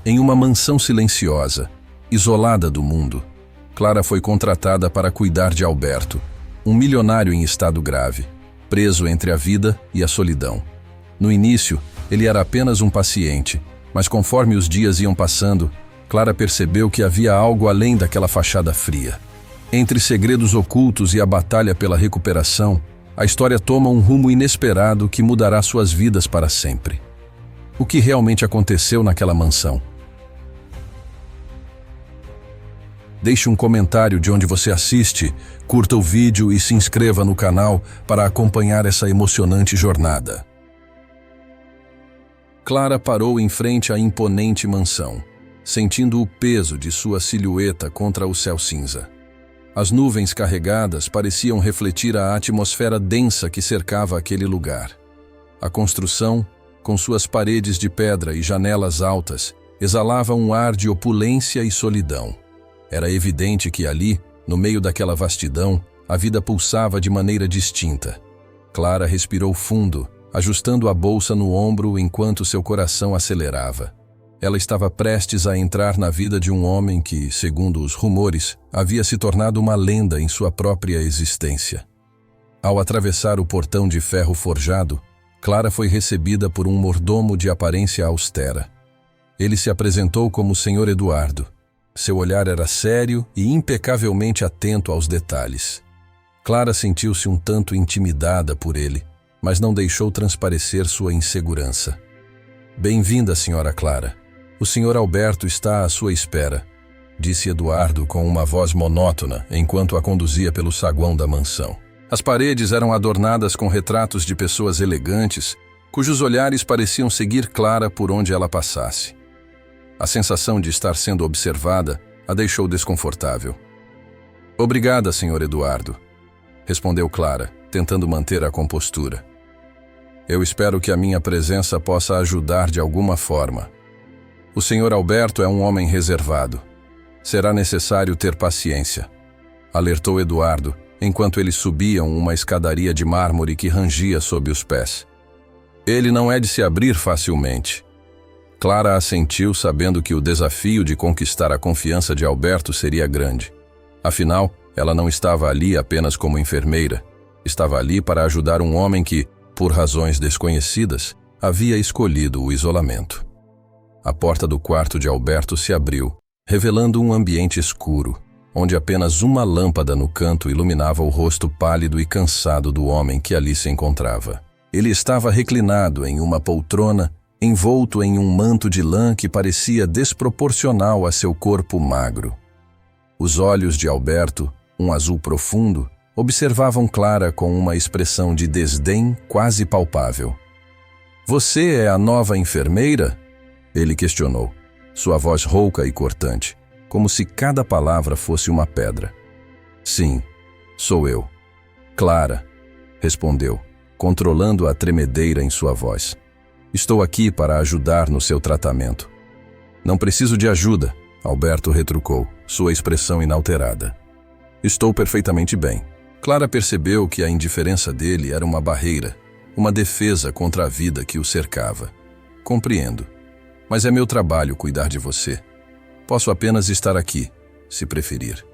Em uma mansão silenciosa, isolada do mundo, Clara foi contratada para cuidar de Alberto, um milionário em estado grave, preso entre a vida e a solidão. No início, ele era apenas um paciente, mas conforme os dias iam passando, Clara percebeu que havia algo além daquela fachada fria. Entre segredos ocultos e a batalha pela recuperação, a história toma um rumo inesperado que mudará suas vidas para sempre. O que realmente aconteceu naquela mansão? Deixe um comentário de onde você assiste, curta o vídeo e se inscreva no canal para acompanhar essa emocionante jornada. Clara parou em frente à imponente mansão, sentindo o peso de sua silhueta contra o céu cinza. As nuvens carregadas pareciam refletir a atmosfera densa que cercava aquele lugar. A construção, com suas paredes de pedra e janelas altas, exalava um ar de opulência e solidão. Era evidente que ali, no meio daquela vastidão, a vida pulsava de maneira distinta. Clara respirou fundo, ajustando a bolsa no ombro enquanto seu coração acelerava. Ela estava prestes a entrar na vida de um homem que, segundo os rumores, havia se tornado uma lenda em sua própria existência. Ao atravessar o portão de ferro forjado, Clara foi recebida por um mordomo de aparência austera. Ele se apresentou como Sr. Eduardo. Seu olhar era sério e impecavelmente atento aos detalhes. Clara sentiu-se um tanto intimidada por ele, mas não deixou transparecer sua insegurança. "Bem-vinda, Sra. Clara. O Sr. Alberto está à sua espera", disse Eduardo com uma voz monótona enquanto a conduzia pelo saguão da mansão. As paredes eram adornadas com retratos de pessoas elegantes, cujos olhares pareciam seguir Clara por onde ela passasse. A sensação de estar sendo observada a deixou desconfortável. "Obrigada, Sr. Eduardo", respondeu Clara, tentando manter a compostura. "Eu espero que a minha presença possa ajudar de alguma forma. O Sr. Alberto é um homem reservado. Será necessário ter paciência", alertou Eduardo, enquanto eles subiam uma escadaria de mármore que rangia sob os pés. "Ele não é de se abrir facilmente." Clara assentiu, sabendo que o desafio de conquistar a confiança de Alberto seria grande. Afinal, ela não estava ali apenas como enfermeira. Estava ali para ajudar um homem que, por razões desconhecidas, havia escolhido o isolamento. A porta do quarto de Alberto se abriu, revelando um ambiente escuro, onde apenas uma lâmpada no canto iluminava o rosto pálido e cansado do homem que ali se encontrava. Ele estava reclinado em uma poltrona, envolto em um manto de lã que parecia desproporcional a seu corpo magro. Os olhos de Alberto, um azul profundo, observavam Clara com uma expressão de desdém quase palpável. "Você é a nova enfermeira?" ele questionou, sua voz rouca e cortante, como se cada palavra fosse uma pedra. "Sim, sou eu." "Clara", respondeu, controlando a tremedeira em sua voz. "Estou aqui para ajudar no seu tratamento." "Não preciso de ajuda", Alberto retrucou, sua expressão inalterada. "Estou perfeitamente bem." Clara percebeu que a indiferença dele era uma barreira, uma defesa contra a vida que o cercava. "Compreendo, mas é meu trabalho cuidar de você. Posso apenas estar aqui, se preferir."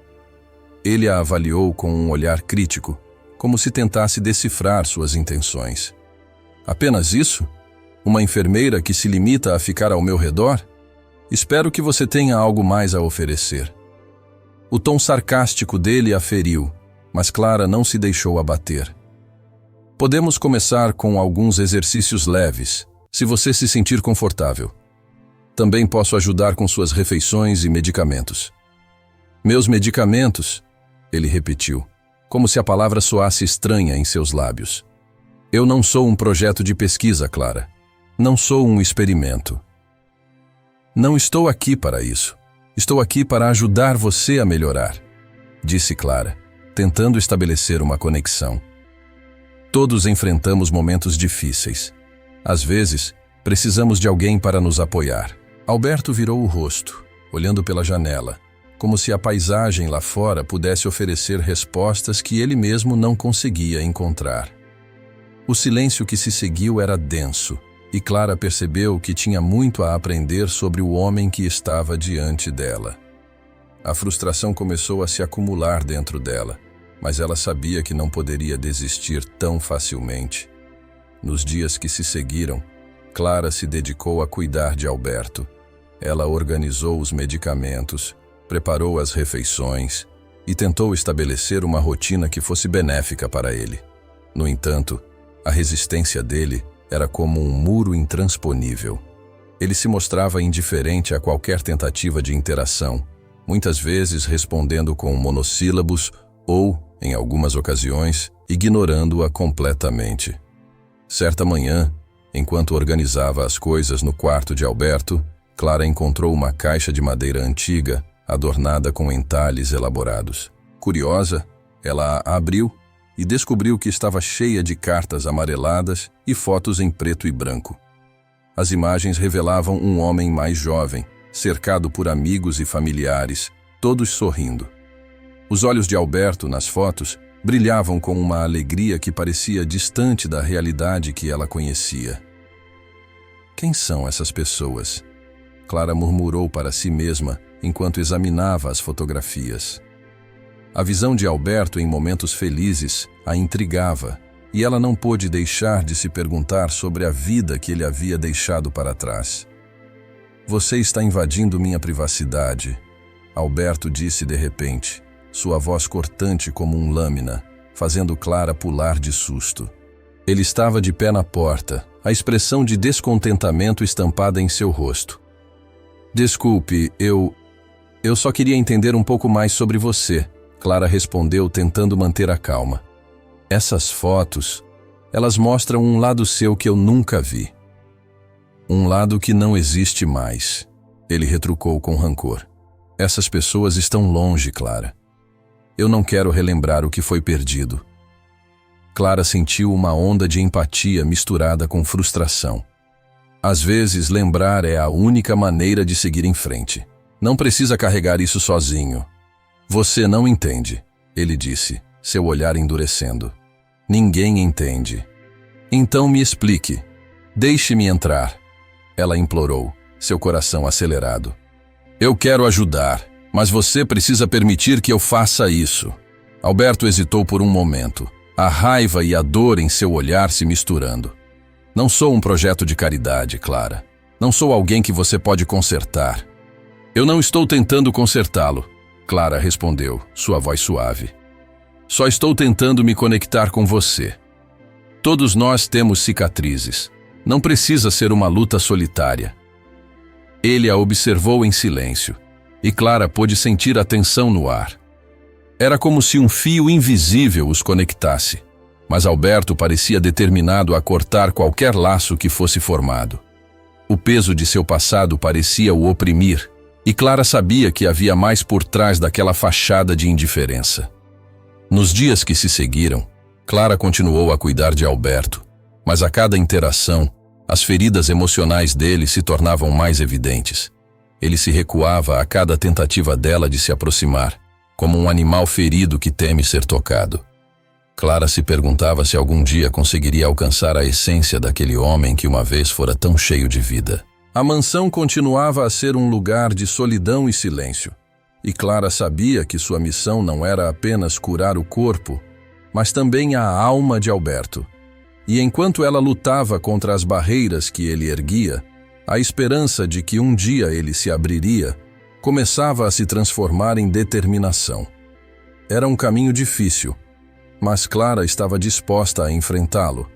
Ele a avaliou com um olhar crítico, como se tentasse decifrar suas intenções. "Apenas isso? Uma enfermeira que se limita a ficar ao meu redor? Espero que você tenha algo mais a oferecer." O tom sarcástico dele a feriu, mas Clara não se deixou abater. "Podemos começar com alguns exercícios leves, se você se sentir confortável. Também posso ajudar com suas refeições e medicamentos." "Meus medicamentos?" ele repetiu, como se a palavra soasse estranha em seus lábios. "Eu não sou um projeto de pesquisa, Clara. Não sou um experimento. Não estou aqui para isso. Estou aqui para ajudar você a melhorar", disse Clara, tentando estabelecer uma conexão. Todos enfrentamos momentos difíceis. Às vezes, precisamos de alguém para nos apoiar. Alberto virou o rosto, olhando pela janela, como se a paisagem lá fora pudesse oferecer respostas que ele mesmo não conseguia encontrar. O silêncio que se seguiu era denso, e Clara percebeu que tinha muito a aprender sobre o homem que estava diante dela. A frustração começou a se acumular dentro dela, mas ela sabia que não poderia desistir tão facilmente. Nos dias que se seguiram, Clara se dedicou a cuidar de Alberto. Ela organizou os medicamentos, preparou as refeições e tentou estabelecer uma rotina que fosse benéfica para ele. No entanto, a resistência dele era como um muro intransponível. Ele se mostrava indiferente a qualquer tentativa de interação, muitas vezes respondendo com monossílabos ou, em algumas ocasiões, ignorando-a completamente. Certa manhã, enquanto organizava as coisas no quarto de Alberto, Clara encontrou uma caixa de madeira antiga, adornada com entalhes elaborados. Curiosa, ela a abriu e descobriu que estava cheia de cartas amareladas e fotos em preto e branco. As imagens revelavam um homem mais jovem, cercado por amigos e familiares, todos sorrindo. Os olhos de Alberto, nas fotos, brilhavam com uma alegria que parecia distante da realidade que ela conhecia. Quem são essas pessoas? Clara murmurou para si mesma enquanto examinava as fotografias. A visão de Alberto em momentos felizes a intrigava, e ela não pôde deixar de se perguntar sobre a vida que ele havia deixado para trás. "Você está invadindo minha privacidade", Alberto disse de repente, sua voz cortante como um lâmina, fazendo Clara pular de susto. Ele estava de pé na porta, a expressão de descontentamento estampada em seu rosto. "Desculpe, eu só queria entender um pouco mais sobre você", Clara respondeu, tentando manter a calma. "Essas fotos, elas mostram um lado seu que eu nunca vi. Um lado que não existe mais", ele retrucou com rancor. "Essas pessoas estão longe, Clara. Eu não quero relembrar o que foi perdido." Clara sentiu uma onda de empatia misturada com frustração. Às vezes, lembrar é a única maneira de seguir em frente. Não precisa carregar isso sozinho. "Você não entende", ele disse, seu olhar endurecendo. "Ninguém entende." "Então me explique. Deixe-me entrar", ela implorou, seu coração acelerado. "Eu quero ajudar, mas você precisa permitir que eu faça isso." Alberto hesitou por um momento, a raiva e a dor em seu olhar se misturando. "Não sou um projeto de caridade, Clara. Não sou alguém que você pode consertar." "Eu não estou tentando consertá-lo", Clara respondeu, sua voz suave. "Só estou tentando me conectar com você. Todos nós temos cicatrizes. Não precisa ser uma luta solitária." Ele a observou em silêncio, e Clara pôde sentir a tensão no ar. Era como se um fio invisível os conectasse, mas Alberto parecia determinado a cortar qualquer laço que fosse formado. O peso de seu passado parecia o oprimir, e Clara sabia que havia mais por trás daquela fachada de indiferença. Nos dias que se seguiram, Clara continuou a cuidar de Alberto, mas a cada interação, as feridas emocionais dele se tornavam mais evidentes. Ele se recuava a cada tentativa dela de se aproximar, como um animal ferido que teme ser tocado. Clara se perguntava se algum dia conseguiria alcançar a essência daquele homem que uma vez fora tão cheio de vida. A mansão continuava a ser um lugar de solidão e silêncio, e Clara sabia que sua missão não era apenas curar o corpo, mas também a alma de Alberto. E enquanto ela lutava contra as barreiras que ele erguia, a esperança de que um dia ele se abriria começava a se transformar em determinação. Era um caminho difícil, mas Clara estava disposta a enfrentá-lo,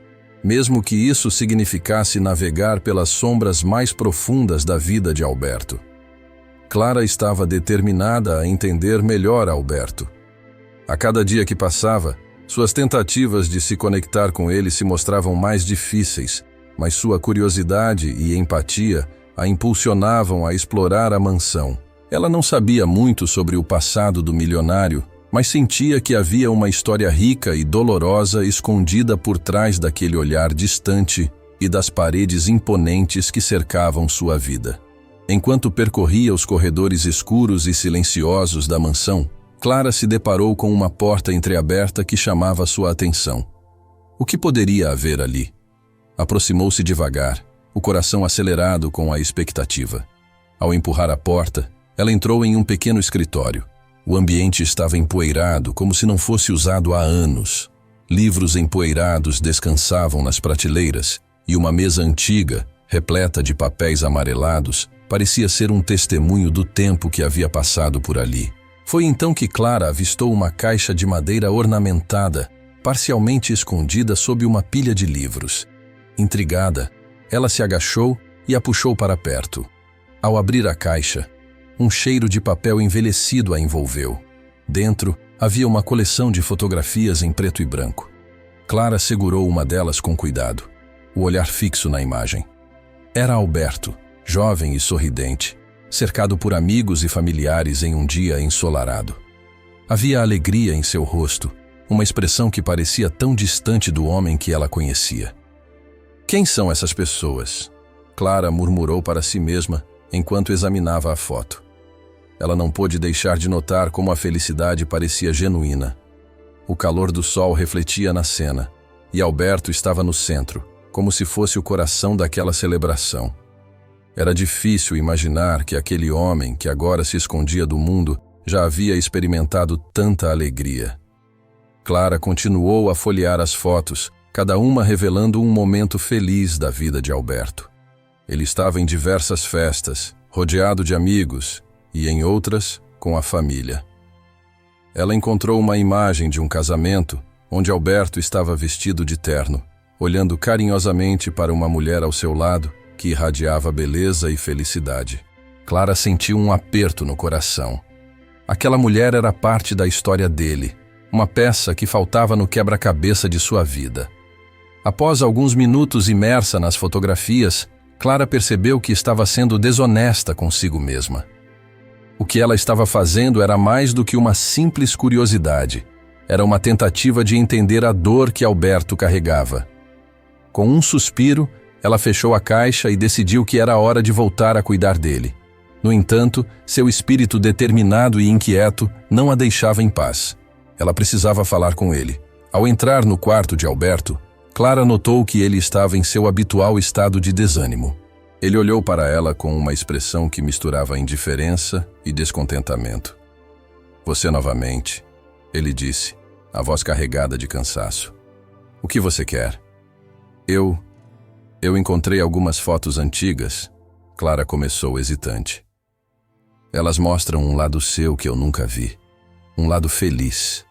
mesmo que isso significasse navegar pelas sombras mais profundas da vida de Alberto. Clara estava determinada a entender melhor Alberto. A cada dia que passava, suas tentativas de se conectar com ele se mostravam mais difíceis, mas sua curiosidade e empatia a impulsionavam a explorar a mansão. Ela não sabia muito sobre o passado do milionário, mas sentia que havia uma história rica e dolorosa escondida por trás daquele olhar distante e das paredes imponentes que cercavam sua vida. Enquanto percorria os corredores escuros e silenciosos da mansão, Clara se deparou com uma porta entreaberta que chamava sua atenção. O que poderia haver ali? Aproximou-se devagar o coração acelerado com a expectativa. Ao empurrar a porta, ela entrou em um pequeno escritório. O ambiente estava empoeirado, como se não fosse usado há anos. Livros empoeirados descansavam nas prateleiras, e uma mesa antiga, repleta de papéis amarelados, parecia ser um testemunho do tempo que havia passado por ali. Foi então que Clara avistou uma caixa de madeira ornamentada, parcialmente escondida sob uma pilha de livros. Intrigada, ela se agachou e a puxou para perto. Ao abrir a caixa, um cheiro de papel envelhecido a envolveu. Dentro, havia uma coleção de fotografias em preto e branco. Clara segurou uma delas com cuidado, o olhar fixo na imagem. Era Alberto, jovem e sorridente, cercado por amigos e familiares em um dia ensolarado. Havia alegria em seu rosto, uma expressão que parecia tão distante do homem que ela conhecia. Quem são essas pessoas? Clara murmurou para si mesma enquanto examinava a foto. Ela não pôde deixar de notar como a felicidade parecia genuína. O calor do sol refletia na cena, e Alberto estava no centro, como se fosse o coração daquela celebração. Era difícil imaginar que aquele homem, que agora se escondia do mundo, já havia experimentado tanta alegria. Clara continuou a folhear as fotos, cada uma revelando um momento feliz da vida de Alberto. Ele estava em diversas festas, rodeado de amigos, e em outras, com a família. Ela encontrou uma imagem de um casamento, onde Alberto estava vestido de terno, olhando carinhosamente para uma mulher ao seu lado, que irradiava beleza e felicidade. Clara sentiu um aperto no coração. Aquela mulher era parte da história dele, uma peça que faltava no quebra-cabeça de sua vida. Após alguns minutos imersa nas fotografias, Clara percebeu que estava sendo desonesta consigo mesma. O que ela estava fazendo era mais do que uma simples curiosidade. Era uma tentativa de entender a dor que Alberto carregava. Com um suspiro, ela fechou a caixa e decidiu que era hora de voltar a cuidar dele. No entanto, seu espírito determinado e inquieto não a deixava em paz. Ela precisava falar com ele. Ao entrar no quarto de Alberto, Clara notou que ele estava em seu habitual estado de desânimo. Ele olhou para ela com uma expressão que misturava indiferença e descontentamento. "Você novamente", ele disse, a voz carregada de cansaço. "O que você quer?" Eu encontrei algumas fotos antigas", Clara começou hesitante. "Elas mostram um lado seu que eu nunca vi. Um lado feliz."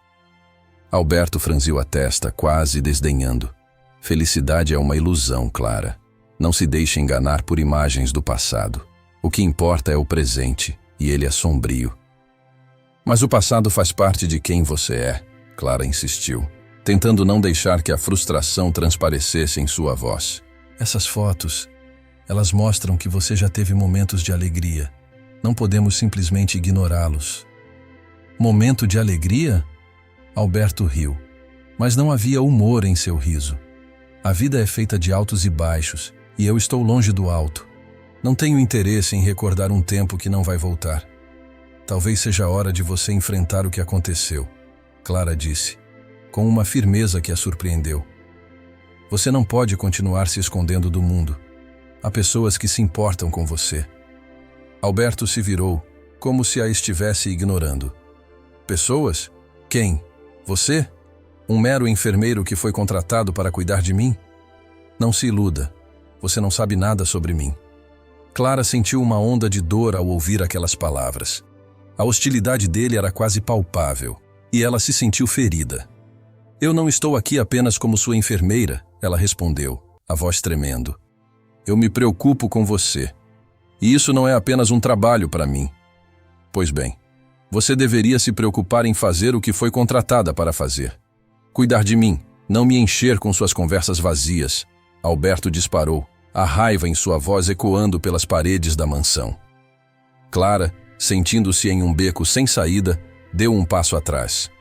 Alberto franziu a testa, quase desdenhando. "Felicidade é uma ilusão, Clara. Não se deixe enganar por imagens do passado. O que importa é o presente, e ele é sombrio." "Mas o passado faz parte de quem você é", Clara insistiu, tentando não deixar que a frustração transparecesse em sua voz. "Essas fotos, elas mostram que você já teve momentos de alegria. Não podemos simplesmente ignorá-los." "Momento de alegria?" Alberto riu, mas não havia humor em seu riso. "A vida é feita de altos e baixos, e eu estou longe do alto. Não tenho interesse em recordar um tempo que não vai voltar. Talvez seja a hora de você enfrentar o que aconteceu", Clara disse, com uma firmeza que a surpreendeu. "Você não pode continuar se escondendo do mundo. Há pessoas que se importam com você." Alberto se virou, como se a estivesse ignorando. "Pessoas? Quem? Você? Um mero enfermeiro que foi contratado para cuidar de mim? Não se iluda. Você não sabe nada sobre mim." Clara sentiu uma onda de dor ao ouvir aquelas palavras. A hostilidade dele era quase palpável, e ela se sentiu ferida. "Eu não estou aqui apenas como sua enfermeira", ela respondeu, a voz tremendo. "Eu me preocupo com você. E isso não é apenas um trabalho para mim." "Pois bem, você deveria se preocupar em fazer o que foi contratada para fazer. Cuidar de mim, não me encher com suas conversas vazias." Alberto disparou, a raiva em sua voz ecoando pelas paredes da mansão. Clara, sentindo-se em um beco sem saída, deu um passo atrás.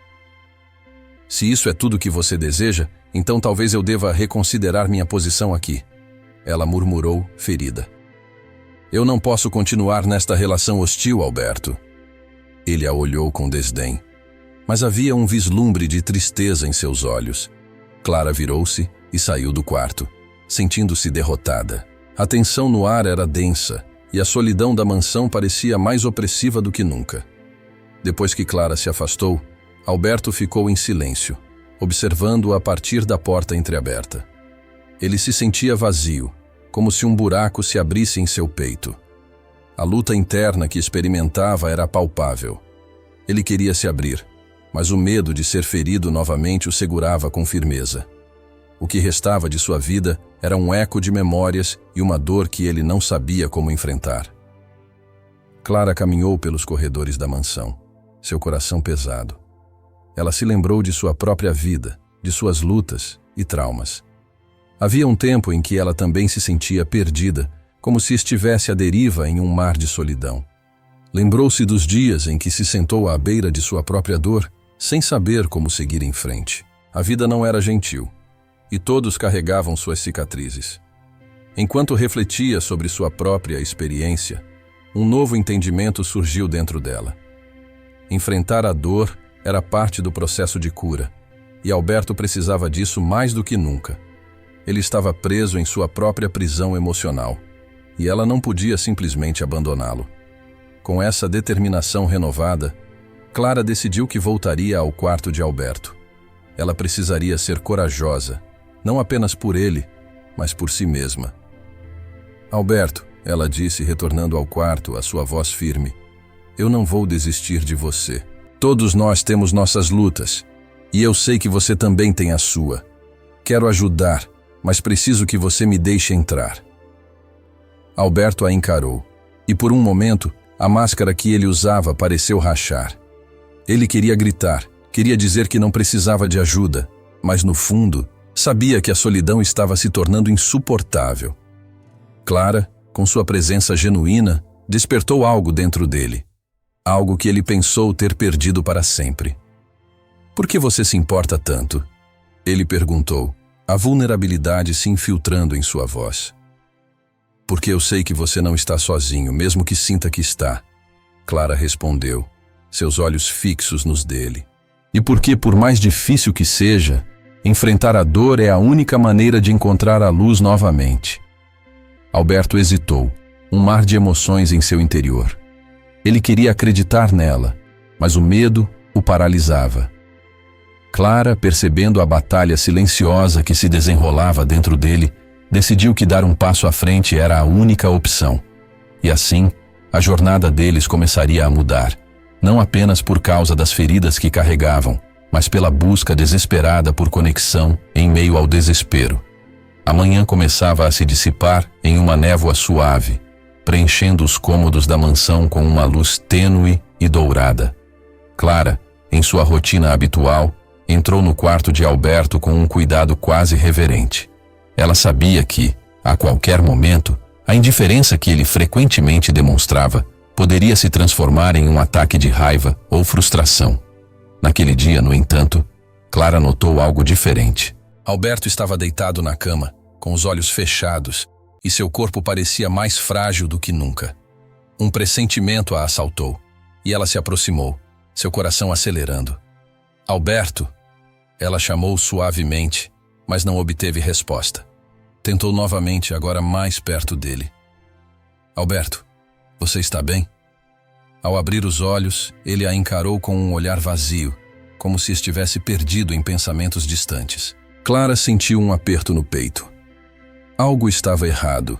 "Se isso é tudo que você deseja, então talvez eu deva reconsiderar minha posição aqui", ela murmurou, ferida. "Eu não posso continuar nesta relação hostil, Alberto." Ele a olhou com desdém, mas havia um vislumbre de tristeza em seus olhos. Clara virou-se e saiu do quarto, sentindo-se derrotada. A tensão no ar era densa e a solidão da mansão parecia mais opressiva do que nunca. Depois que Clara se afastou, Alberto ficou em silêncio, observando-a a partir da porta entreaberta. Ele se sentia vazio, como se um buraco se abrisse em seu peito. A luta interna que experimentava era palpável. Ele queria se abrir, mas o medo de ser ferido novamente o segurava com firmeza. O que restava de sua vida era um eco de memórias e uma dor que ele não sabia como enfrentar. Clara caminhou pelos corredores da mansão, seu coração pesado. Ela se lembrou de sua própria vida, de suas lutas e traumas. Havia um tempo em que ela também se sentia perdida, como se estivesse à deriva em um mar de solidão. Lembrou-se dos dias em que se sentou à beira de sua própria dor, sem saber como seguir em frente. A vida não era gentil, e todos carregavam suas cicatrizes. Enquanto refletia sobre sua própria experiência, um novo entendimento surgiu dentro dela. Enfrentar a dor era parte do processo de cura, e Alberto precisava disso mais do que nunca. Ele estava preso em sua própria prisão emocional, e ela não podia simplesmente abandoná-lo. Com essa determinação renovada, Clara decidiu que voltaria ao quarto de Alberto. Ela precisaria ser corajosa, não apenas por ele, mas por si mesma. Alberto, ela disse, retornando ao quarto, a sua voz firme, eu não vou desistir de você. Todos nós temos nossas lutas, e eu sei que você também tem a sua. Quero ajudar, mas preciso que você me deixe entrar. Alberto a encarou, e por um momento, a máscara que ele usava pareceu rachar. Ele queria gritar, queria dizer que não precisava de ajuda, mas no fundo, sabia que a solidão estava se tornando insuportável. Clara, com sua presença genuína, despertou algo dentro dele. Algo que ele pensou ter perdido para sempre. Por que você se importa tanto? Ele perguntou, a vulnerabilidade se infiltrando em sua voz. Porque eu sei que você não está sozinho, mesmo que sinta que está. Clara respondeu, seus olhos fixos nos dele. E porque, por mais difícil que seja, enfrentar a dor é a única maneira de encontrar a luz novamente. Alberto hesitou, um mar de emoções em seu interior. Ele queria acreditar nela, mas o medo o paralisava. Clara, percebendo a batalha silenciosa que se desenrolava dentro dele, decidiu que dar um passo à frente era a única opção. E assim, a jornada deles começaria a mudar, não apenas por causa das feridas que carregavam, mas pela busca desesperada por conexão em meio ao desespero. A manhã começava a se dissipar em uma névoa suave, preenchendo os cômodos da mansão com uma luz tênue e dourada. Clara, em sua rotina habitual, entrou no quarto de Alberto com um cuidado quase reverente. Ela sabia que, a qualquer momento, a indiferença que ele frequentemente demonstrava poderia se transformar em um ataque de raiva ou frustração. Naquele dia, no entanto, Clara notou algo diferente. Alberto estava deitado na cama, com os olhos fechados, e seu corpo parecia mais frágil do que nunca. Um pressentimento a assaltou, e ela se aproximou, seu coração acelerando. Alberto, ela chamou suavemente, mas não obteve resposta. Tentou novamente, agora mais perto dele. Alberto, você está bem? Ao abrir os olhos, ele a encarou com um olhar vazio, como se estivesse perdido em pensamentos distantes. Clara sentiu um aperto no peito. Algo estava errado,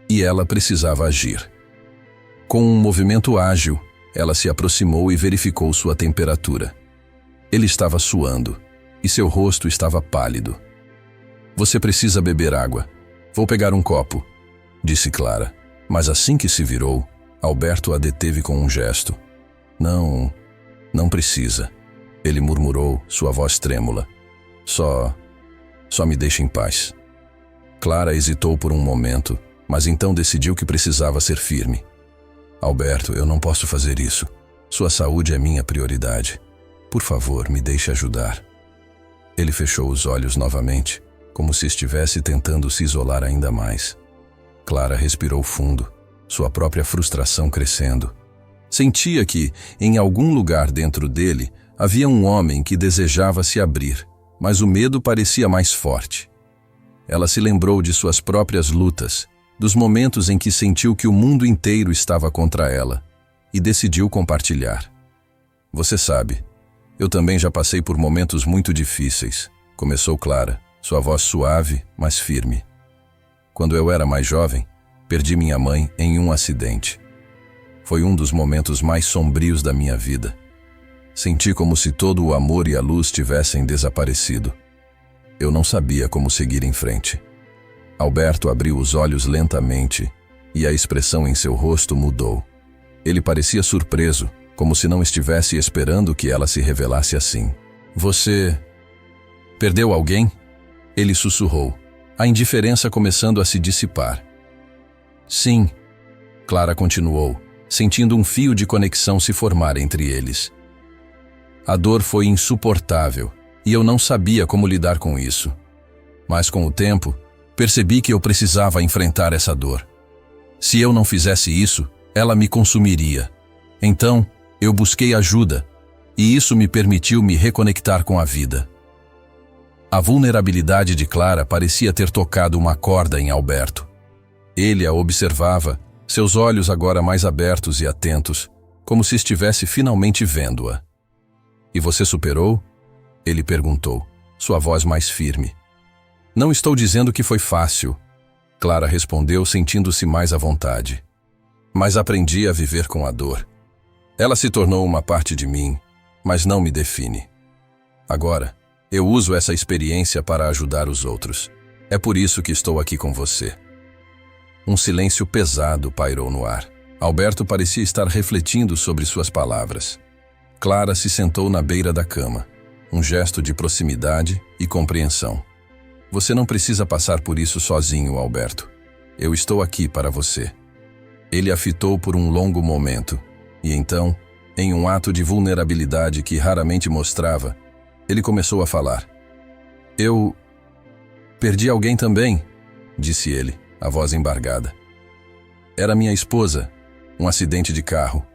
e ela precisava agir. Com um movimento ágil, ela se aproximou e verificou sua temperatura. Ele estava suando, e seu rosto estava pálido. Você precisa beber água. Vou pegar um copo, disse Clara. Mas assim que se virou, Alberto a deteve com um gesto. Não precisa, ele murmurou, sua voz trêmula. Só me deixe em paz. Clara hesitou por um momento, mas então decidiu que precisava ser firme. Alberto, eu não posso fazer isso. Sua saúde é minha prioridade. Por favor, me deixe ajudar. Ele fechou os olhos novamente, como se estivesse tentando se isolar ainda mais. Clara respirou fundo, sua própria frustração crescendo. Sentia que, em algum lugar dentro dele, havia um homem que desejava se abrir, mas o medo parecia mais forte. Ela se lembrou de suas próprias lutas, dos momentos em que sentiu que o mundo inteiro estava contra ela e decidiu compartilhar. Você sabe, eu também já passei por momentos muito difíceis, começou Clara, sua voz suave, mas firme. Quando eu era mais jovem, perdi minha mãe em um acidente. Foi um dos momentos mais sombrios da minha vida. Senti como se todo o amor e a luz tivessem desaparecido. Eu não sabia como seguir em frente. Alberto abriu os olhos lentamente e a expressão em seu rosto mudou. Ele parecia surpreso, como se não estivesse esperando que ela se revelasse assim. Você perdeu alguém? Ele sussurrou, a indiferença começando a se dissipar. Sim, Clara continuou, sentindo um fio de conexão se formar entre eles. A dor foi insuportável e eu não sabia como lidar com isso. Mas com o tempo, percebi que eu precisava enfrentar essa dor. Se eu não fizesse isso, ela me consumiria. Então, eu busquei ajuda, e isso me permitiu me reconectar com a vida. A vulnerabilidade de Clara parecia ter tocado uma corda em Alberto. Ele a observava, seus olhos agora mais abertos e atentos, como se estivesse finalmente vendo-a. E você superou? Ele perguntou, sua voz mais firme. Não estou dizendo que foi fácil, Clara respondeu, sentindo-se mais à vontade. Mas aprendi a viver com a dor. Ela se tornou uma parte de mim, mas não me define. Agora, eu uso essa experiência para ajudar os outros. É por isso que estou aqui com você. Um silêncio pesado pairou no ar. Alberto parecia estar refletindo sobre suas palavras. Clara se sentou na beira da cama, um gesto de proximidade e compreensão. Você não precisa passar por isso sozinho, Alberto. Eu estou aqui para você. Ele a fitou por um longo momento, e então, em um ato de vulnerabilidade que raramente mostrava, ele começou a falar. Eu perdi alguém também, disse ele, a voz embargada. Era minha esposa, um acidente de carro.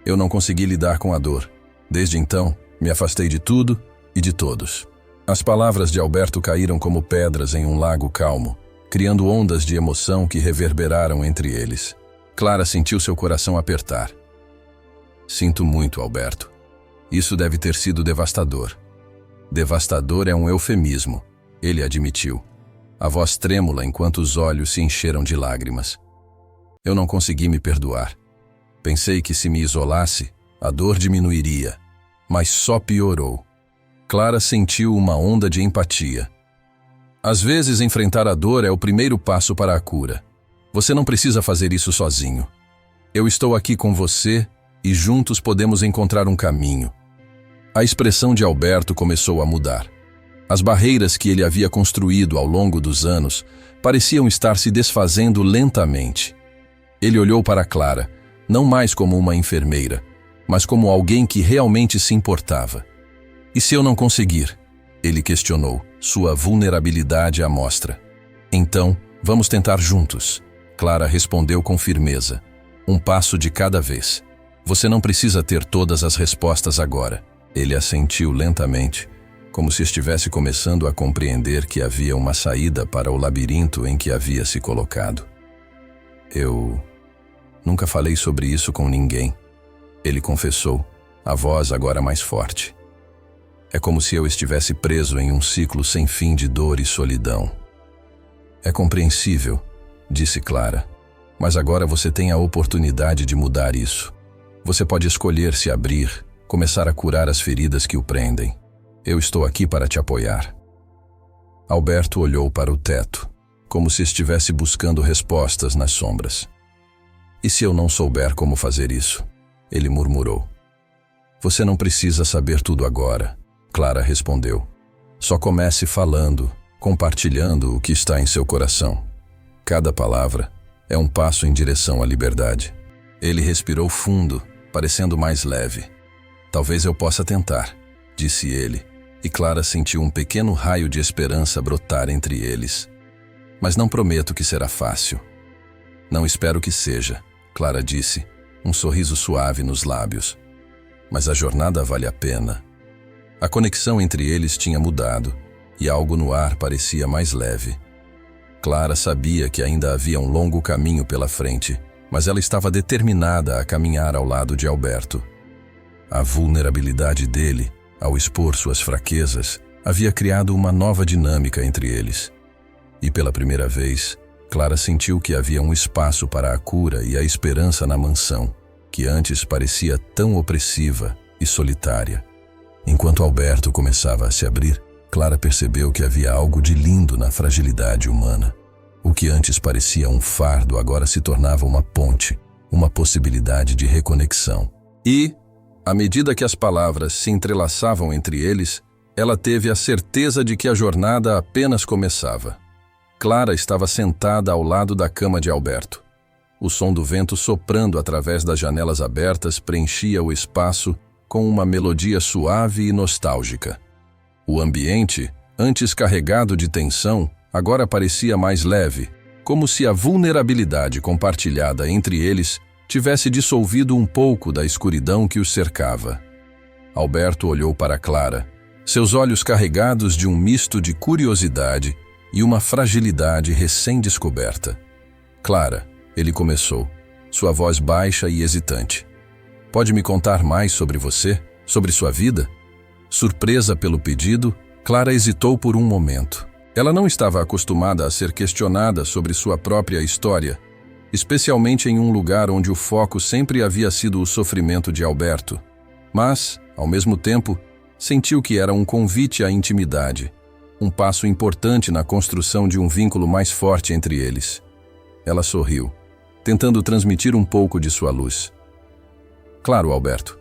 Eu não consegui lidar com a dor. Desde então, me afastei de tudo e de todos. As palavras de Alberto caíram como pedras em um lago calmo, criando ondas de emoção que reverberaram entre eles. Clara sentiu seu coração apertar. Sinto muito, Alberto. Isso deve ter sido devastador. Devastador é um eufemismo, ele admitiu, a voz trêmula enquanto os olhos se encheram de lágrimas. Eu não consegui me perdoar. Pensei que se me isolasse, a dor diminuiria, mas só piorou. Clara sentiu uma onda de empatia. Às vezes, enfrentar a dor é o primeiro passo para a cura. Você não precisa fazer isso sozinho. Eu estou aqui com você e juntos podemos encontrar um caminho. A expressão de Alberto começou a mudar. As barreiras que ele havia construído ao longo dos anos pareciam estar se desfazendo lentamente. Ele olhou para Clara, não mais como uma enfermeira, mas como alguém que realmente se importava. E se eu não conseguir? Ele questionou, sua vulnerabilidade à mostra. Então, vamos tentar juntos. Clara respondeu com firmeza. Um passo de cada vez. Você não precisa ter todas as respostas agora. Ele assentiu lentamente, como se estivesse começando a compreender que havia uma saída para o labirinto em que havia se colocado. Eu nunca falei sobre isso com ninguém, ele confessou, a voz agora mais forte. É como se eu estivesse preso em um ciclo sem fim de dor e solidão. É compreensível, disse Clara, mas agora você tem a oportunidade de mudar isso. Você pode escolher se abrir, começar a curar as feridas que o prendem. Eu estou aqui para te apoiar. Alberto olhou para o teto, como se estivesse buscando respostas nas sombras. E se eu não souber como fazer isso? Ele murmurou. Você não precisa saber tudo agora, Clara respondeu. Só comece falando, compartilhando o que está em seu coração. Cada palavra é um passo em direção à liberdade. Ele respirou fundo, parecendo mais leve. Talvez eu possa tentar, disse ele, e Clara sentiu um pequeno raio de esperança brotar entre eles. Mas não prometo que será fácil. Não espero que seja, Clara disse, um sorriso suave nos lábios. Mas a jornada vale a pena. A conexão entre eles tinha mudado, e algo no ar parecia mais leve. Clara sabia que ainda havia um longo caminho pela frente, mas ela estava determinada a caminhar ao lado de Alberto. A vulnerabilidade dele, ao expor suas fraquezas, havia criado uma nova dinâmica entre eles. E pela primeira vez, Clara sentiu que havia um espaço para a cura e a esperança na mansão, que antes parecia tão opressiva e solitária. Enquanto Alberto começava a se abrir, Clara percebeu que havia algo de lindo na fragilidade humana. O que antes parecia um fardo agora se tornava uma ponte, uma possibilidade de reconexão. E, à medida que as palavras se entrelaçavam entre eles, ela teve a certeza de que a jornada apenas começava. Clara estava sentada ao lado da cama de Alberto. O som do vento soprando através das janelas abertas preenchia o espaço com uma melodia suave e nostálgica. O ambiente, antes carregado de tensão, agora parecia mais leve, como se a vulnerabilidade compartilhada entre eles tivesse dissolvido um pouco da escuridão que os cercava. Alberto olhou para Clara, seus olhos carregados de um misto de curiosidade e uma fragilidade recém-descoberta. Clara, ele começou, sua voz baixa e hesitante. Pode me contar mais sobre você? Sobre sua vida? Surpresa pelo pedido, Clara hesitou por um momento. Ela não estava acostumada a ser questionada sobre sua própria história, especialmente em um lugar onde o foco sempre havia sido o sofrimento de Alberto. Mas, ao mesmo tempo, sentiu que era um convite à intimidade, um passo importante na construção de um vínculo mais forte entre eles. Ela sorriu, tentando transmitir um pouco de sua luz. Claro, Alberto.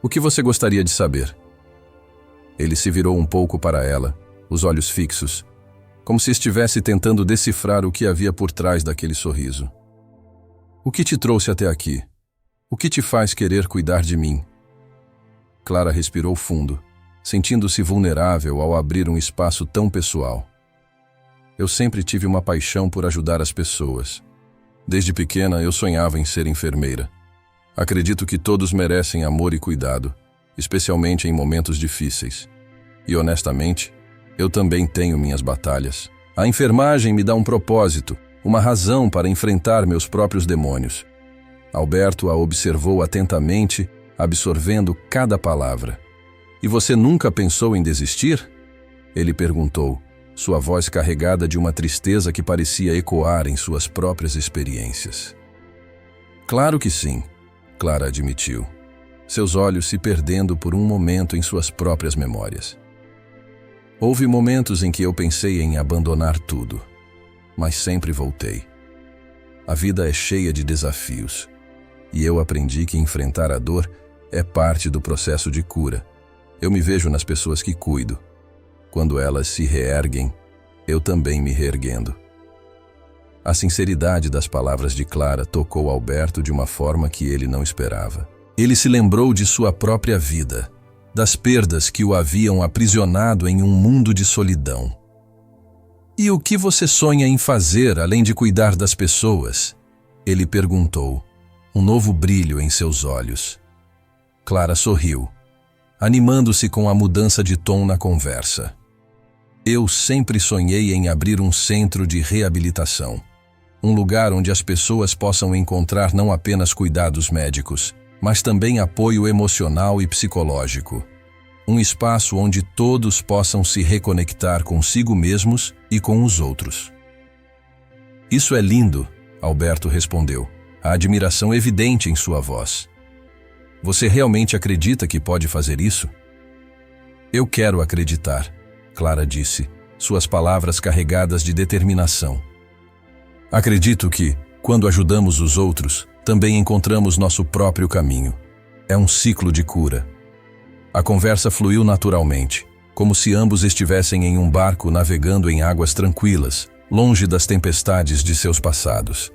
O que você gostaria de saber? Ele se virou um pouco para ela, os olhos fixos, como se estivesse tentando decifrar o que havia por trás daquele sorriso. O que te trouxe até aqui? O que te faz querer cuidar de mim? Clara respirou fundo, sentindo-se vulnerável ao abrir um espaço tão pessoal. Eu sempre tive uma paixão por ajudar as pessoas. Desde pequena eu sonhava em ser enfermeira. Acredito que todos merecem amor e cuidado, especialmente em momentos difíceis. E honestamente, eu também tenho minhas batalhas. A enfermagem me dá um propósito, uma razão para enfrentar meus próprios demônios. Alberto a observou atentamente, absorvendo cada palavra. E você nunca pensou em desistir? Ele perguntou, sua voz carregada de uma tristeza que parecia ecoar em suas próprias experiências. Claro que sim, Clara admitiu, seus olhos se perdendo por um momento em suas próprias memórias. Houve momentos em que eu pensei em abandonar tudo, mas sempre voltei. A vida é cheia de desafios, e eu aprendi que enfrentar a dor é parte do processo de cura. Eu me vejo nas pessoas que cuido. Quando elas se reerguem, eu também me reerguendo. A sinceridade das palavras de Clara tocou Alberto de uma forma que ele não esperava. Ele se lembrou de sua própria vida, das perdas que o haviam aprisionado em um mundo de solidão. E o que você sonha em fazer além de cuidar das pessoas? Ele perguntou, um novo brilho em seus olhos. Clara sorriu, animando-se com a mudança de tom na conversa. Eu sempre sonhei em abrir um centro de reabilitação. Um lugar onde as pessoas possam encontrar não apenas cuidados médicos, mas também apoio emocional e psicológico. Um espaço onde todos possam se reconectar consigo mesmos e com os outros. Isso é lindo, Alberto respondeu, a admiração evidente em sua voz. Você realmente acredita que pode fazer isso? Eu quero acreditar, Clara disse, suas palavras carregadas de determinação. Acredito que, quando ajudamos os outros, também encontramos nosso próprio caminho. É um ciclo de cura. A conversa fluiu naturalmente, como se ambos estivessem em um barco navegando em águas tranquilas, longe das tempestades de seus passados.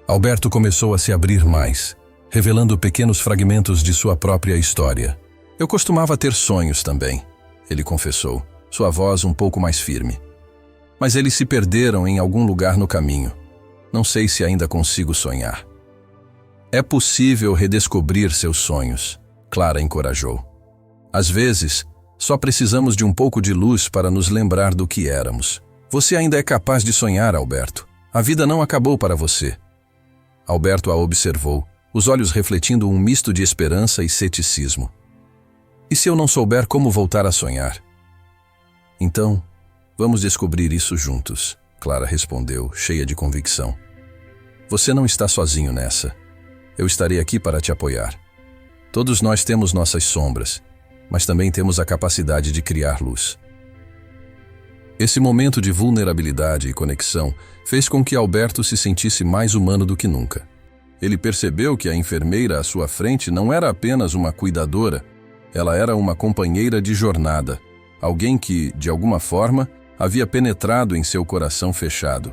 Alberto começou a se abrir mais, revelando pequenos fragmentos de sua própria história. Eu costumava ter sonhos também, ele confessou, sua voz um pouco mais firme. Mas eles se perderam em algum lugar no caminho. Não sei se ainda consigo sonhar. É possível redescobrir seus sonhos, Clara encorajou. Às vezes, só precisamos de um pouco de luz para nos lembrar do que éramos. Você ainda é capaz de sonhar, Alberto. A vida não acabou para você. Alberto a observou, os olhos refletindo um misto de esperança e ceticismo. E se eu não souber como voltar a sonhar? Então, vamos descobrir isso juntos, Clara respondeu, cheia de convicção. Você não está sozinho nessa. Eu estarei aqui para te apoiar. Todos nós temos nossas sombras, mas também temos a capacidade de criar luz. Esse momento de vulnerabilidade e conexão fez com que Alberto se sentisse mais humano do que nunca. Ele percebeu que a enfermeira à sua frente não era apenas uma cuidadora, ela era uma companheira de jornada, alguém que, de alguma forma, havia penetrado em seu coração fechado.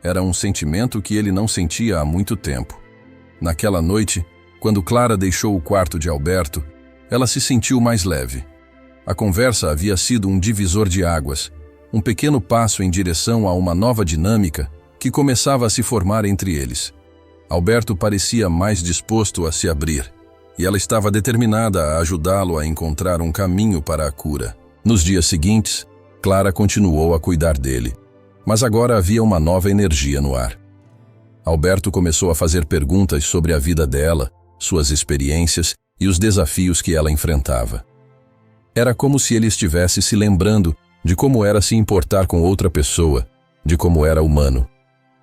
Era um sentimento que ele não sentia há muito tempo. Naquela noite, quando Clara deixou o quarto de Alberto, ela se sentiu mais leve. A conversa havia sido um divisor de águas, um pequeno passo em direção a uma nova dinâmica que começava a se formar entre eles. Alberto parecia mais disposto a se abrir, e ela estava determinada a ajudá-lo a encontrar um caminho para a cura. Nos dias seguintes, Clara continuou a cuidar dele, mas agora havia uma nova energia no ar. Alberto começou a fazer perguntas sobre a vida dela, suas experiências e os desafios que ela enfrentava. Era como se ele estivesse se lembrando de como era se importar com outra pessoa, de como era humano.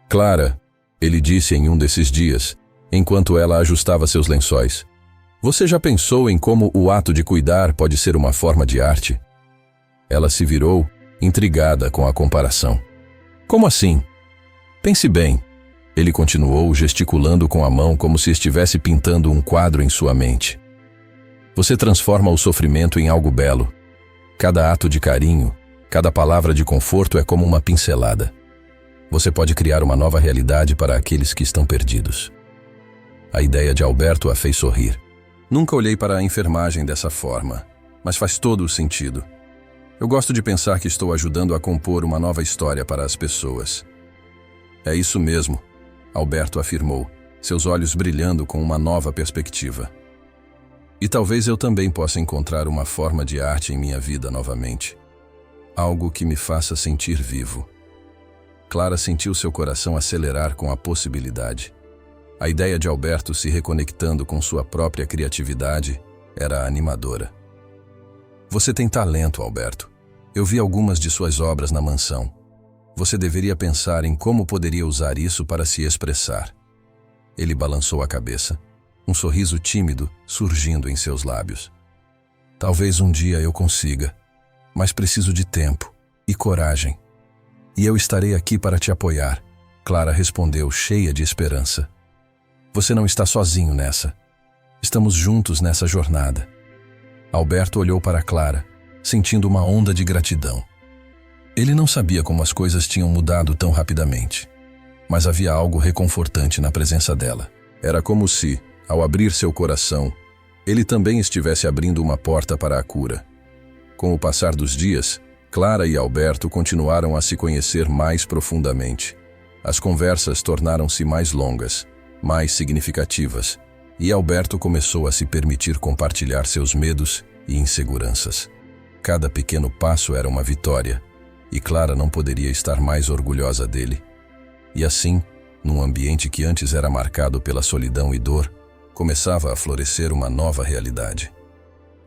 Clara, ele disse em um desses dias, enquanto ela ajustava seus lençóis, você já pensou em como o ato de cuidar pode ser uma forma de arte? Ela se virou, intrigada com a comparação. Como assim? Pense bem. Ele continuou gesticulando com a mão como se estivesse pintando um quadro em sua mente. Você transforma o sofrimento em algo belo. Cada ato de carinho, cada palavra de conforto é como uma pincelada. Você pode criar uma nova realidade para aqueles que estão perdidos. A ideia de Alberto a fez sorrir. Nunca olhei para a enfermagem dessa forma, mas faz todo o sentido. Eu gosto de pensar que estou ajudando a compor uma nova história para as pessoas. É isso mesmo, Alberto afirmou, seus olhos brilhando com uma nova perspectiva. E talvez eu também possa encontrar uma forma de arte em minha vida novamente. Algo que me faça sentir vivo. Clara sentiu seu coração acelerar com a possibilidade. A ideia de Alberto se reconectando com sua própria criatividade era animadora. Você tem talento, Alberto. Eu vi algumas de suas obras na mansão. Você deveria pensar em como poderia usar isso para se expressar. Ele balançou a cabeça, um sorriso tímido surgindo em seus lábios. Talvez um dia eu consiga, mas preciso de tempo e coragem. E eu estarei aqui para te apoiar, Clara respondeu, cheia de esperança. Você não está sozinho nessa. Estamos juntos nessa jornada. Alberto olhou para Clara, sentindo uma onda de gratidão. Ele não sabia como as coisas tinham mudado tão rapidamente, mas havia algo reconfortante na presença dela. Era como se, ao abrir seu coração, ele também estivesse abrindo uma porta para a cura. Com o passar dos dias, Clara e Alberto continuaram a se conhecer mais profundamente. As conversas tornaram-se mais longas, mais significativas, e Alberto começou a se permitir compartilhar seus medos e inseguranças. Cada pequeno passo era uma vitória, e Clara não poderia estar mais orgulhosa dele. E assim, num ambiente que antes era marcado pela solidão e dor, começava a florescer uma nova realidade.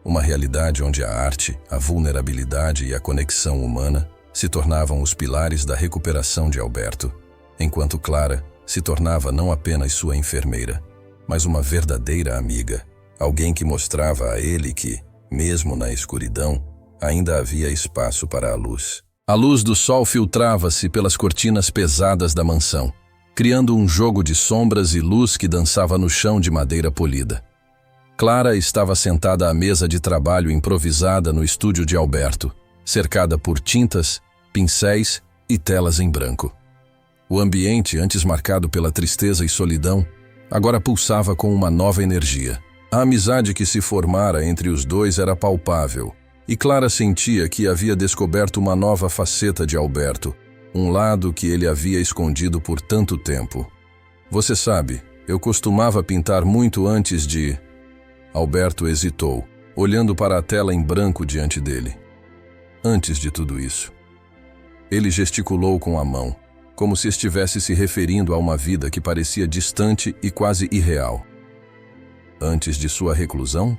Uma realidade onde a arte, a vulnerabilidade e a conexão humana se tornavam os pilares da recuperação de Alberto, enquanto Clara se tornava não apenas sua enfermeira, mas uma verdadeira amiga, alguém que mostrava a ele que, mesmo na escuridão, ainda havia espaço para a luz. A luz do sol filtrava-se pelas cortinas pesadas da mansão, criando um jogo de sombras e luz que dançava no chão de madeira polida. Clara estava sentada à mesa de trabalho improvisada no estúdio de Alberto, cercada por tintas, pincéis e telas em branco. O ambiente, antes marcado pela tristeza e solidão, agora pulsava com uma nova energia. A amizade que se formara entre os dois era palpável, e Clara sentia que havia descoberto uma nova faceta de Alberto, um lado que ele havia escondido por tanto tempo. Você sabe, eu costumava pintar muito antes de... Alberto hesitou, olhando para a tela em branco diante dele. Antes de tudo isso. Ele gesticulou com a mão, como se estivesse se referindo a uma vida que parecia distante e quase irreal. Antes de sua reclusão?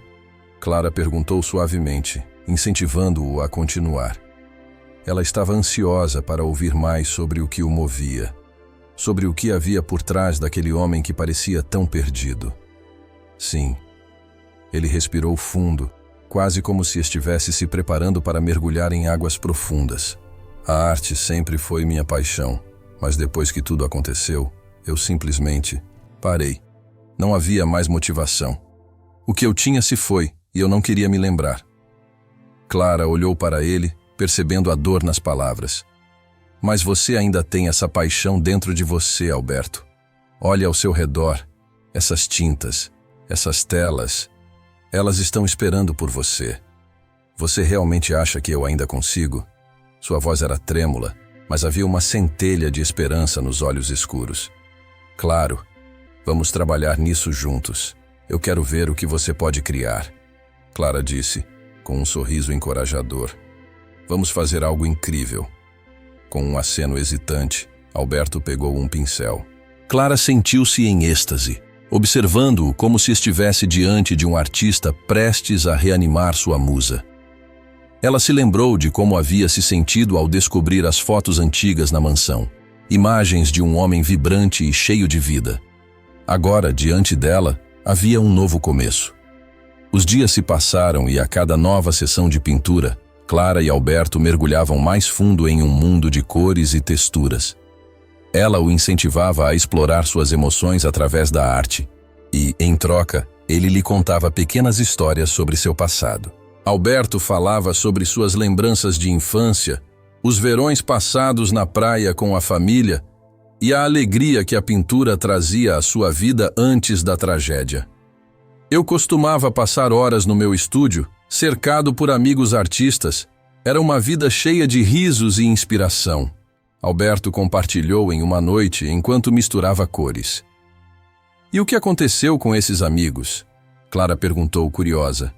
Clara perguntou suavemente, incentivando-o a continuar. Ela estava ansiosa para ouvir mais sobre o que o movia, sobre o que havia por trás daquele homem que parecia tão perdido. Sim. Ele respirou fundo, quase como se estivesse se preparando para mergulhar em águas profundas. A arte sempre foi minha paixão, mas depois que tudo aconteceu, eu simplesmente parei. Não havia mais motivação. O que eu tinha se foi, e eu não queria me lembrar. Clara olhou para ele, percebendo a dor nas palavras. Mas você ainda tem essa paixão dentro de você, Alberto. Olhe ao seu redor, essas tintas, essas telas, elas estão esperando por você. Você realmente acha que eu ainda consigo? Sua voz era trêmula, mas havia uma centelha de esperança nos olhos escuros. Claro, vamos trabalhar nisso juntos. Eu quero ver o que você pode criar. Clara disse, com um sorriso encorajador. Vamos fazer algo incrível. Com um aceno hesitante, Alberto pegou um pincel. Clara sentiu-se em êxtase, observando-o como se estivesse diante de um artista prestes a reanimar sua musa. Ela se lembrou de como havia se sentido ao descobrir as fotos antigas na mansão, imagens de um homem vibrante e cheio de vida. Agora, diante dela, havia um novo começo. Os dias se passaram e a cada nova sessão de pintura, Clara e Alberto mergulhavam mais fundo em um mundo de cores e texturas. Ela o incentivava a explorar suas emoções através da arte e, em troca, ele lhe contava pequenas histórias sobre seu passado. Alberto falava sobre suas lembranças de infância, os verões passados na praia com a família e a alegria que a pintura trazia à sua vida antes da tragédia. Eu costumava passar horas no meu estúdio, cercado por amigos artistas. Era uma vida cheia de risos e inspiração. Alberto compartilhou em uma noite enquanto misturava cores. E o que aconteceu com esses amigos? Clara perguntou, curiosa.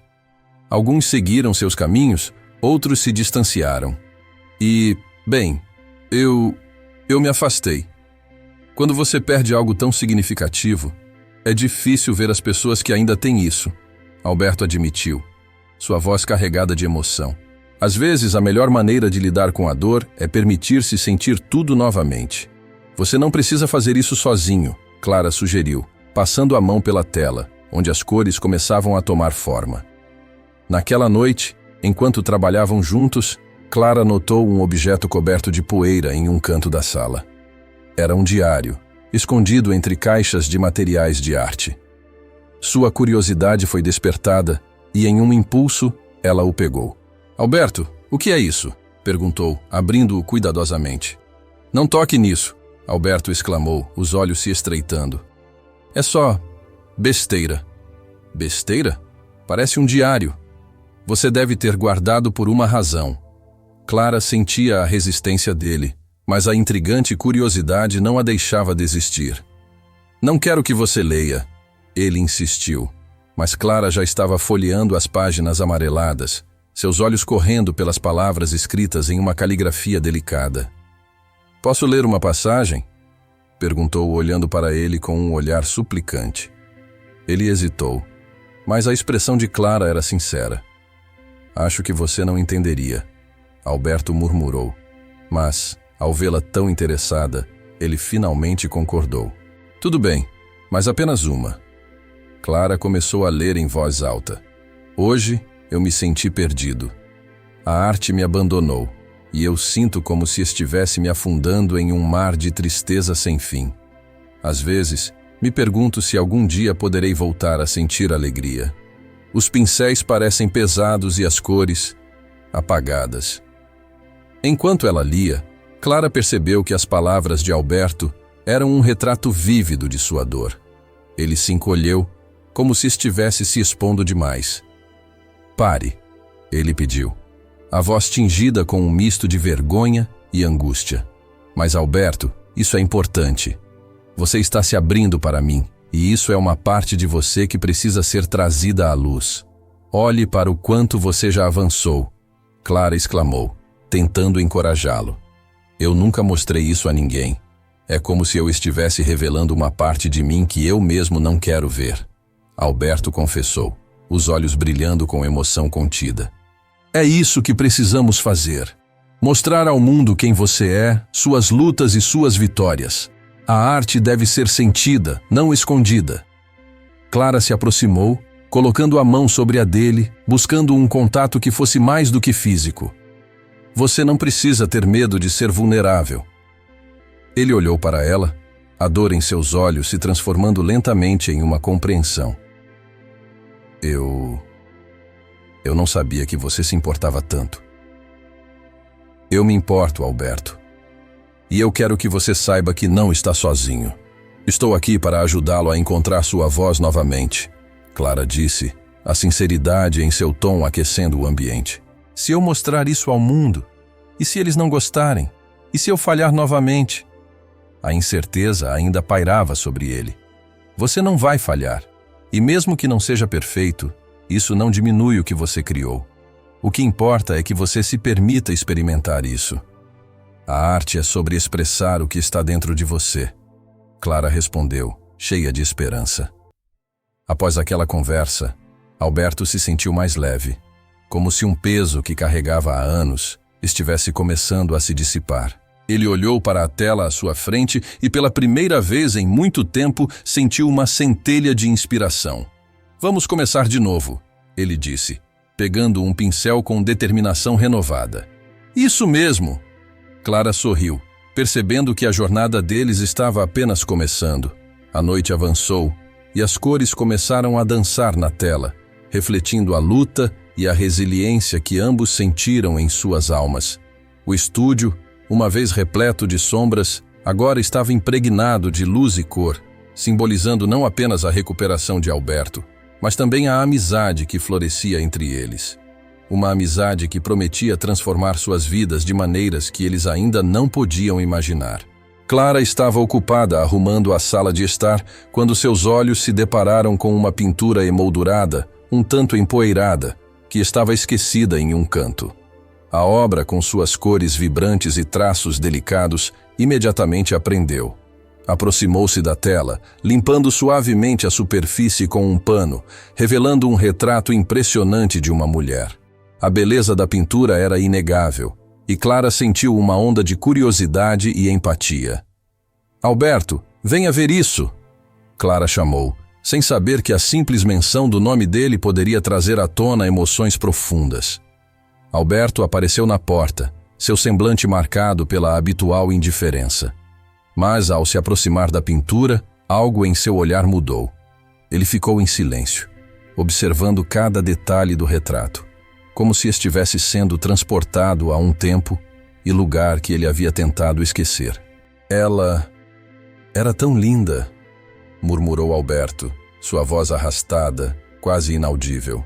Alguns seguiram seus caminhos, outros se distanciaram. E, bem, eu me afastei. Quando você perde algo tão significativo, é difícil ver as pessoas que ainda têm isso, Alberto admitiu, sua voz carregada de emoção. Às vezes, a melhor maneira de lidar com a dor é permitir-se sentir tudo novamente. Você não precisa fazer isso sozinho, Clara sugeriu, passando a mão pela tela, onde as cores começavam a tomar forma. Naquela noite, enquanto trabalhavam juntos, Clara notou um objeto coberto de poeira em um canto da sala. Era um diário, escondido entre caixas de materiais de arte. Sua curiosidade foi despertada e, em um impulso, ela o pegou. Alberto, o que é isso? Perguntou, abrindo-o cuidadosamente. Não toque nisso, Alberto exclamou, os olhos se estreitando. É só besteira. Besteira? Parece um diário. Você deve ter guardado por uma razão. Clara sentia a resistência dele, mas a intrigante curiosidade não a deixava desistir. Não quero que você leia, ele insistiu, mas Clara já estava folheando as páginas amareladas, seus olhos correndo pelas palavras escritas em uma caligrafia delicada. Posso ler uma passagem? Perguntou, olhando para ele com um olhar suplicante. Ele hesitou, mas a expressão de Clara era sincera. Acho que você não entenderia, Alberto murmurou, mas, ao vê-la tão interessada, ele finalmente concordou. Tudo bem, mas apenas uma. Clara começou a ler em voz alta. Hoje, eu me senti perdido. A arte me abandonou, e eu sinto como se estivesse me afundando em um mar de tristeza sem fim. Às vezes, me pergunto se algum dia poderei voltar a sentir alegria. Os pincéis parecem pesados e as cores apagadas. Enquanto ela lia, Clara percebeu que as palavras de Alberto eram um retrato vívido de sua dor. Ele se encolheu, como se estivesse se expondo demais. Pare, ele pediu, a voz tingida com um misto de vergonha e angústia. Mas Alberto, isso é importante. Você está se abrindo para mim, e isso é uma parte de você que precisa ser trazida à luz. Olhe para o quanto você já avançou, Clara exclamou, tentando encorajá-lo. Eu nunca mostrei isso a ninguém. É como se eu estivesse revelando uma parte de mim que eu mesmo não quero ver. Alberto confessou, os olhos brilhando com emoção contida. É isso que precisamos fazer. Mostrar ao mundo quem você é, suas lutas e suas vitórias. A arte deve ser sentida, não escondida. Clara se aproximou, colocando a mão sobre a dele, buscando um contato que fosse mais do que físico. Você não precisa ter medo de ser vulnerável. Ele olhou para ela, a dor em seus olhos se transformando lentamente em uma compreensão. Eu não sabia que você se importava tanto. Eu me importo, Alberto. E eu quero que você saiba que não está sozinho. Estou aqui para ajudá-lo a encontrar sua voz novamente, Clara disse, a sinceridade em seu tom aquecendo o ambiente. Se eu mostrar isso ao mundo? E se eles não gostarem? E se eu falhar novamente? A incerteza ainda pairava sobre ele. Você não vai falhar. E mesmo que não seja perfeito, isso não diminui o que você criou. O que importa é que você se permita experimentar isso. A arte é sobre expressar o que está dentro de você. Clara respondeu, cheia de esperança. Após aquela conversa, Alberto se sentiu mais leve, como se um peso que carregava há anos estivesse começando a se dissipar. Ele olhou para a tela à sua frente e pela primeira vez em muito tempo sentiu uma centelha de inspiração. Vamos começar de novo, ele disse, pegando um pincel com determinação renovada. Isso mesmo! Clara sorriu, percebendo que a jornada deles estava apenas começando. A noite avançou e as cores começaram a dançar na tela, refletindo a luta e a resiliência que ambos sentiram em suas almas. O estúdio, uma vez repleto de sombras, agora estava impregnado de luz e cor, simbolizando não apenas a recuperação de Alberto, mas também a amizade que florescia entre eles. Uma amizade que prometia transformar suas vidas de maneiras que eles ainda não podiam imaginar. Clara estava ocupada arrumando a sala de estar quando seus olhos se depararam com uma pintura emoldurada, um tanto empoeirada, que estava esquecida em um canto. A obra, com suas cores vibrantes e traços delicados, imediatamente a prendeu. Aproximou-se da tela, limpando suavemente a superfície com um pano, revelando um retrato impressionante de uma mulher. A beleza da pintura era inegável, e Clara sentiu uma onda de curiosidade e empatia. Alberto, venha ver isso! Clara chamou, sem saber que a simples menção do nome dele poderia trazer à tona emoções profundas. Alberto apareceu na porta, seu semblante marcado pela habitual indiferença. Mas, ao se aproximar da pintura, algo em seu olhar mudou. Ele ficou em silêncio, observando cada detalhe do retrato, como se estivesse sendo transportado a um tempo e lugar que ele havia tentado esquecer. Ela era tão linda, murmurou Alberto, sua voz arrastada, quase inaudível.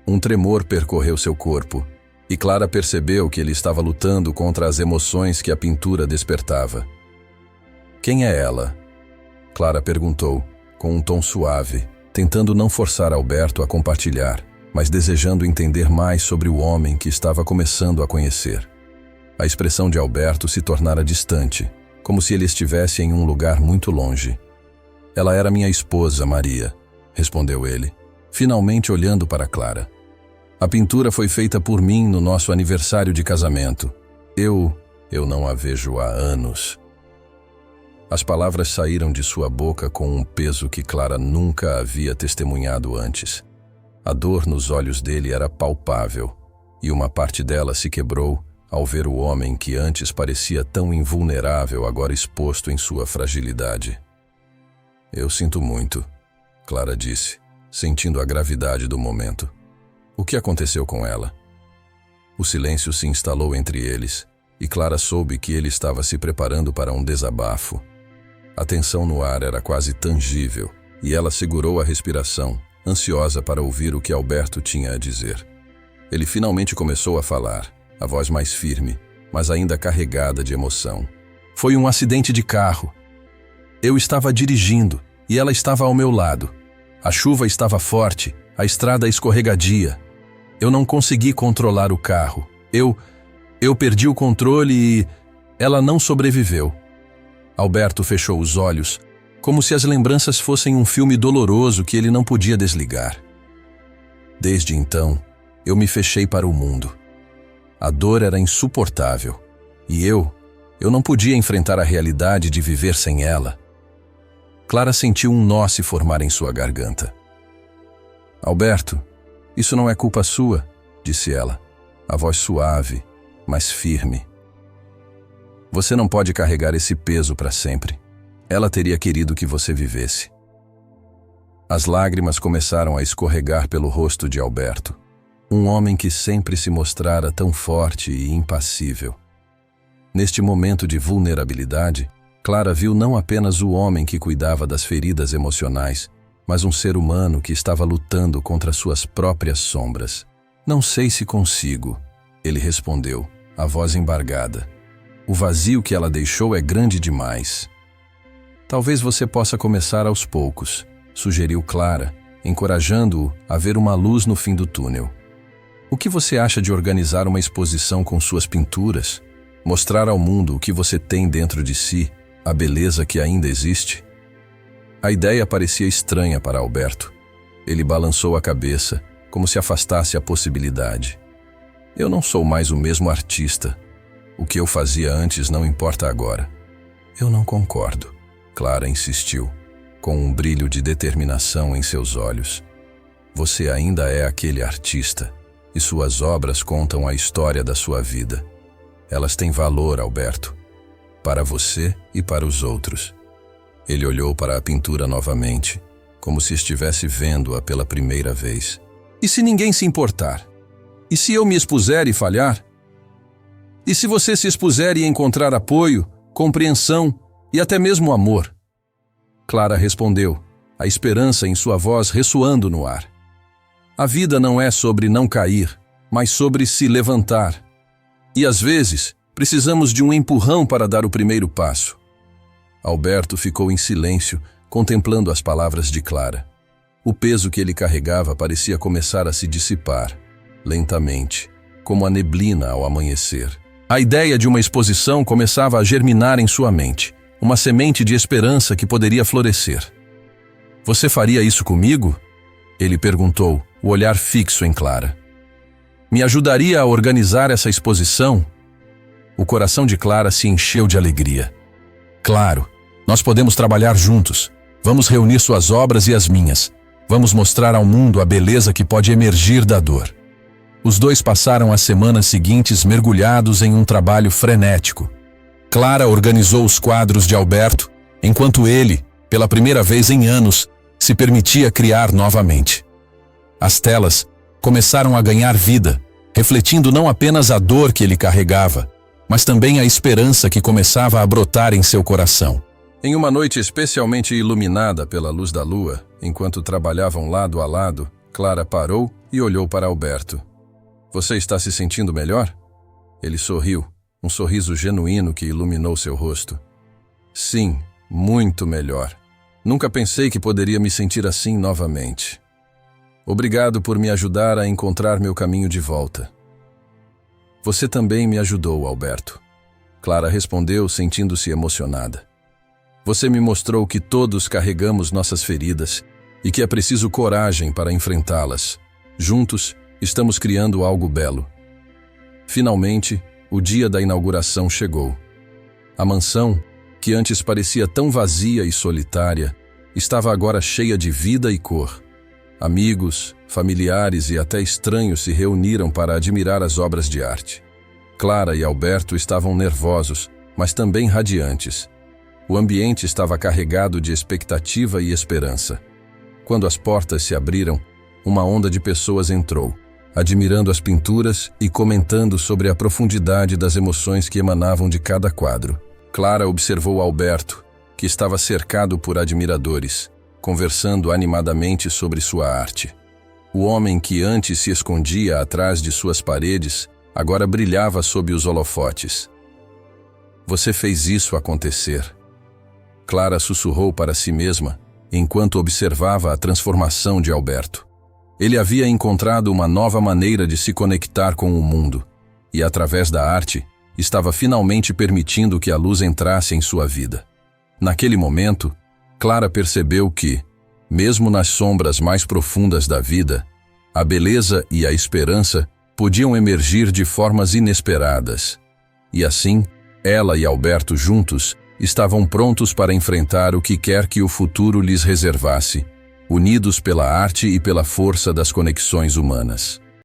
Um tremor percorreu seu corpo, e Clara percebeu que ele estava lutando contra as emoções que a pintura despertava. Quem é ela? Clara perguntou, com um tom suave, tentando não forçar Alberto a compartilhar, mas desejando entender mais sobre o homem que estava começando a conhecer. A expressão de Alberto se tornara distante, como se ele estivesse em um lugar muito longe. Ela era minha esposa, Maria, respondeu ele, finalmente olhando para Clara. A pintura foi feita por mim no nosso aniversário de casamento. Eu não a vejo há anos. As palavras saíram de sua boca com um peso que Clara nunca havia testemunhado antes. A dor nos olhos dele era palpável, e uma parte dela se quebrou ao ver o homem que antes parecia tão invulnerável agora exposto em sua fragilidade. Eu sinto muito, Clara disse, sentindo a gravidade do momento. O que aconteceu com ela? O silêncio se instalou entre eles, e Clara soube que ele estava se preparando para um desabafo. A tensão no ar era quase tangível, e ela segurou a respiração, ansiosa para ouvir o que Alberto tinha a dizer. Ele finalmente começou a falar, a voz mais firme, mas ainda carregada de emoção. Foi um acidente de carro. Eu estava dirigindo, e ela estava ao meu lado. A chuva estava forte, a estrada escorregadia. Eu não consegui controlar o carro. Eu perdi o controle Ela não sobreviveu. Alberto fechou os olhos, como se as lembranças fossem um filme doloroso que ele não podia desligar. Desde então, eu me fechei para o mundo. A dor era insuportável, e eu não podia enfrentar a realidade de viver sem ela. Clara sentiu um nó se formar em sua garganta. Alberto, isso não é culpa sua, disse ela, a voz suave, mas firme. Você não pode carregar esse peso para sempre. Ela teria querido que você vivesse. As lágrimas começaram a escorregar pelo rosto de Alberto, um homem que sempre se mostrara tão forte e impassível. Neste momento de vulnerabilidade, Clara viu não apenas o homem que cuidava das feridas emocionais, mas um ser humano que estava lutando contra suas próprias sombras. Não sei se consigo, ele respondeu, a voz embargada. O vazio que ela deixou é grande demais. Talvez você possa começar aos poucos, sugeriu Clara, encorajando-o a ver uma luz no fim do túnel. O que você acha de organizar uma exposição com suas pinturas? Mostrar ao mundo o que você tem dentro de si, a beleza que ainda existe? A ideia parecia estranha para Alberto. Ele balançou a cabeça, como se afastasse a possibilidade. Eu não sou mais o mesmo artista. O que eu fazia antes não importa agora. Eu não concordo, Clara insistiu, com um brilho de determinação em seus olhos. Você ainda é aquele artista, e suas obras contam a história da sua vida. Elas têm valor, Alberto, para você e para os outros. Ele olhou para a pintura novamente, como se estivesse vendo-a pela primeira vez. E se ninguém se importar? E se eu me expuser e falhar? E se você se expuser e encontrar apoio, compreensão e até mesmo amor? Clara respondeu, a esperança em sua voz ressoando no ar. A vida não é sobre não cair, mas sobre se levantar. E às vezes, precisamos de um empurrão para dar o primeiro passo. Alberto ficou em silêncio, contemplando as palavras de Clara. O peso que ele carregava parecia começar a se dissipar, lentamente, como a neblina ao amanhecer. A ideia de uma exposição começava a germinar em sua mente, uma semente de esperança que poderia florescer. Você faria isso comigo? Ele perguntou, o olhar fixo em Clara. Me ajudaria a organizar essa exposição? O coração de Clara se encheu de alegria. Claro, nós podemos trabalhar juntos. Vamos reunir suas obras e as minhas. Vamos mostrar ao mundo a beleza que pode emergir da dor. Os dois passaram as semanas seguintes mergulhados em um trabalho frenético. Clara organizou os quadros de Alberto, enquanto ele, pela primeira vez em anos, se permitia criar novamente. As telas começaram a ganhar vida, refletindo não apenas a dor que ele carregava, mas também a esperança que começava a brotar em seu coração. Em uma noite especialmente iluminada pela luz da lua, enquanto trabalhavam lado a lado, Clara parou e olhou para Alberto. Você está se sentindo melhor? Ele sorriu, um sorriso genuíno que iluminou seu rosto. Sim, muito melhor. Nunca pensei que poderia me sentir assim novamente. Obrigado por me ajudar a encontrar meu caminho de volta. Você também me ajudou, Alberto. Clara respondeu, sentindo-se emocionada. Você me mostrou que todos carregamos nossas feridas e que é preciso coragem para enfrentá-las. Juntos, estamos criando algo belo. Finalmente, o dia da inauguração chegou. A mansão, que antes parecia tão vazia e solitária, estava agora cheia de vida e cor. Amigos, familiares e até estranhos se reuniram para admirar as obras de arte. Clara e Alberto estavam nervosos, mas também radiantes. O ambiente estava carregado de expectativa e esperança. Quando as portas se abriram, uma onda de pessoas entrou, admirando as pinturas e comentando sobre a profundidade das emoções que emanavam de cada quadro. Clara observou Alberto, que estava cercado por admiradores, conversando animadamente sobre sua arte. O homem que antes se escondia atrás de suas paredes, agora brilhava sob os holofotes. Você fez isso acontecer. Clara sussurrou para si mesma, enquanto observava a transformação de Alberto. Ele havia encontrado uma nova maneira de se conectar com o mundo, e através da arte, estava finalmente permitindo que a luz entrasse em sua vida. Naquele momento, Clara percebeu que, mesmo nas sombras mais profundas da vida, a beleza e a esperança podiam emergir de formas inesperadas. E assim, ela e Alberto juntos estavam prontos para enfrentar o que quer que o futuro lhes reservasse, unidos pela arte e pela força das conexões humanas.